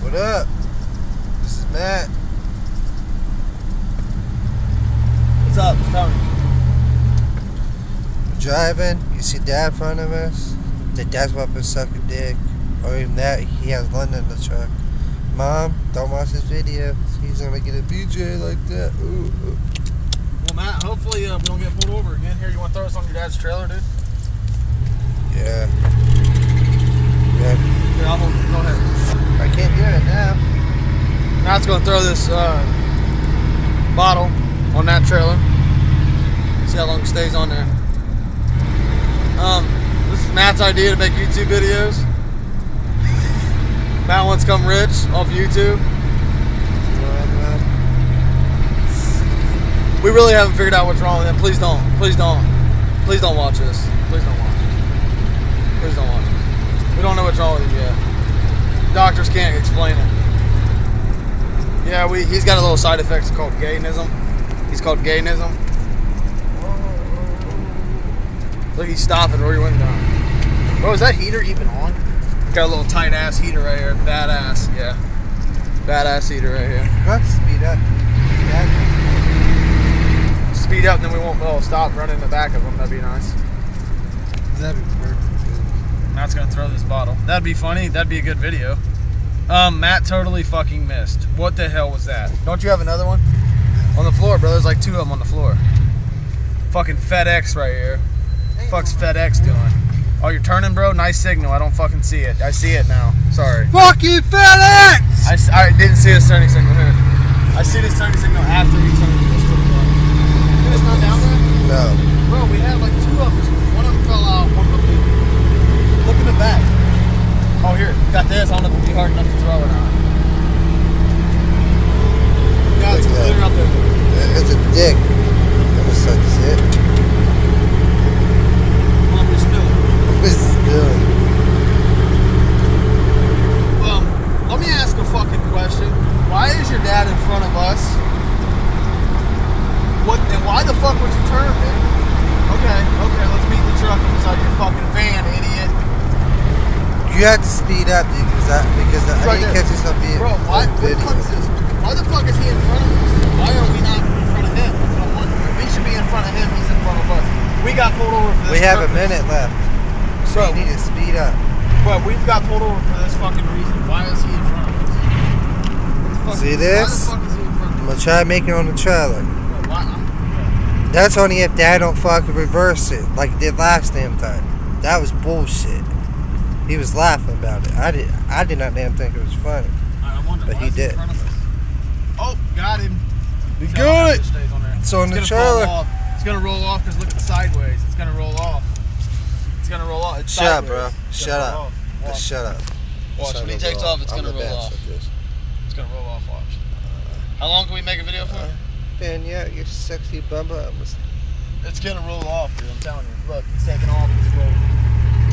What up? This is Matt. What's up? It's Tony. We're driving. You see Dad in front of us. The dad's about to suck a dick. Or even that, he has London in the truck. Mom, don't watch this video. He's gonna get a BJ like that. Ooh. Well, Matt, hopefully we don't get pulled over again. Here, you want to throw us on your dad's trailer, dude? Yeah. Here, I'll hold it. Go ahead. I can't do it now. Matt's going to throw this bottle on that trailer. See how long it stays on there. This is Matt's idea to make YouTube videos. Matt wants to come rich off YouTube. We really haven't figured out what's wrong with him. Please don't. Please don't. Please don't watch this. Please don't watch it. Please don't watch it. We don't know what's wrong with him yet. Doctors can't explain it. Yeah, he's got a little side effect called gaynism. He's called gaynism. Look, he's stopping. Roll your window down. Bro, is that heater even on? Got a little tight ass heater right here. Badass, yeah. Badass heater right here. Let's speed up. Speed up, and then we won't stop running in the back of them. That'd be nice. That'd be perfect. Matt's gonna throw this bottle. That'd be funny. That'd be a good video. Matt totally fucking missed. What the hell was that? Don't you have another one? On the floor, bro. There's like two of them on the floor. Fucking FedEx right here. Fuck's FedEx doing? Oh, you're turning, bro? Nice signal. I don't fucking see it. I see it now. Sorry. Fuck you, FedEx! I didn't see his turning signal here. I see this turning signal after he turned this to the front. It's not down there? No. Bro, we had like two of them. One of them fell out, one of them didn't. Look in the back. Oh, here. Got this. I don't know if it'll be hard enough to throw or not. Yeah, it's Like clear that. up there. It's a dick. That was such shit. Mom, you're still. This is good. Let me ask a fucking question. Why is your dad in front of us? What? And why the fuck would you turn, man? Okay, let's meet the truck inside your fucking van, idiot. You have to speed up, dude, because I Right didn't there. catch this on video. Bro, why the fuck is this? Why the fuck is he in front of us? Why are we not in front of him? That's what I'm wondering. We should be in front of him. He's in front of us. We got pulled over for this. We have a purpose. minute left. So Bro, you need to speed up. Bro, we've got pulled over for this fucking reason. Why is he in front of us? What the fuck- See this? Why the fuck is he in front of I'm gonna try to make it on the trailer. us? Bro, why? That's only if Dad don't fucking reverse it like he did last damn time. That was bullshit. He was laughing about it. I did not damn think it was funny. I wonder But why he is he in did. front of us? Oh, got him. We See how got fast it. stays on there. It's on the gonna fall trailer. off. It's gonna roll off because look at the sideways. It's gonna roll off. It's gonna roll off. It's Shut up, sideways. bro. It's Shut gonna up. roll off. Just Watch. shut up. Watch. It's When he gonna takes roll off, it's I'm gonna the roll best off. at this. It's gonna roll off. Watch. How long can we make a video for? Man, yeah, you sexy bubba. It's gonna roll off, dude. I'm telling you. Look, he's taking off. It's rolling.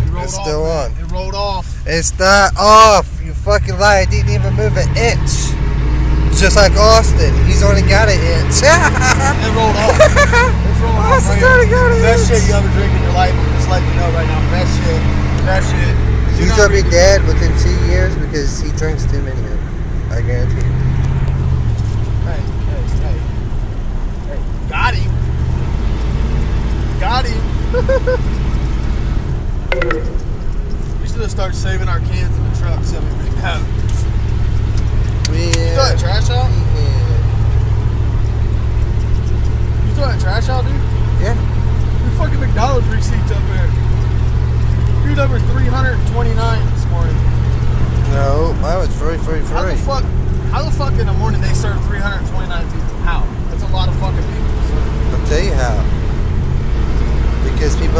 It rolled It's off, still man. on. It rolled off. It's not off. You fucking lie. I didn't even move an inch. Just like Austin. He's only got an inch. It rolled off. It's rolling off. Austin's Right only here. got an Best inch. shit you ever drink in your life. I'm just letting you know right now. Best shit. Best shit. Do He's not gonna be drink- dead within 2 years because he drinks too many of them. I guarantee you. Hey. Got him. Got him. We should have started saving our cans in the truck so we bring out. You throw that trash out? You throw that trash out, dude? Yeah. Your fucking McDonald's receipts up there. Your number 329 this morning. No, mine was free. How the fuck in the morning they serve 329 people? How? That's a lot of fucking people. I'll tell you how. Because people